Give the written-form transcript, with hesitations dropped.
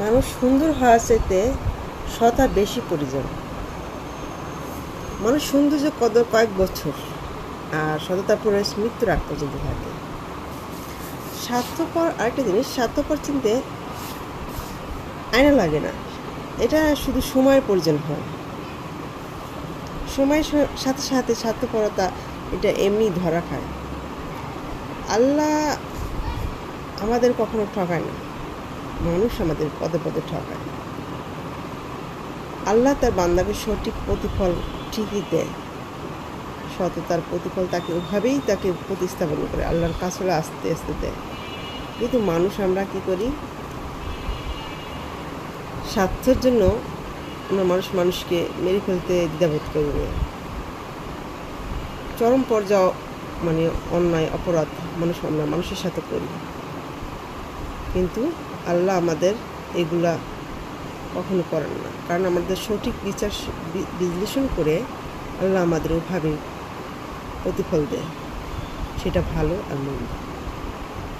মানুষ সুন্দর হওয়ার চাইতে সততা বেশি প্রয়োজন। মানুষ সৌন্দর্য কদর কয়েক বছর, আর সততার প্রয়াস মৃত্যুর আগ পর্যন্ত থাকে। স্বার্থপর আরেকটা জিনিস, স্বার্থপর চিনতে আয়না লাগে না, এটা শুধু সময়ের প্রয়োজন হয়। সময়ের সাথে সাথে স্বার্থপরতা এটা এমনি ধরা খায়। আল্লাহ আমাদের কখনো ঠকায় না, মানুষ আমাদের পদে পদে ঠকায়। আল্লাহ তার বান্দাকে সঠিক প্রতিফল ঠিকই দেয়। সততার প্রতিফল তাকে ওভাবেই তাকে প্রতিস্থাপন করে আল্লাহর কাছে আস্তে আস্তে দেয়। কিন্তু মানুষ আমরা কি করি, স্বার্থের জন্য মানুষকে মেরে ফেলতে দ্বিধাবোধ করবে। চরম পর্যায়ে অন্যায় অপরাধ আমরা মানুষের সাথে করি, কিন্তু আল্লাহ আমাদের এগুলা কখনো করেন না, কারণ আমাদের সঠিক বিচার বিশ্লেষণ করে আল্লাহ আমাদের ওভাবে প্রতিফল দেয়, সেটা ভালো আর মন্দ।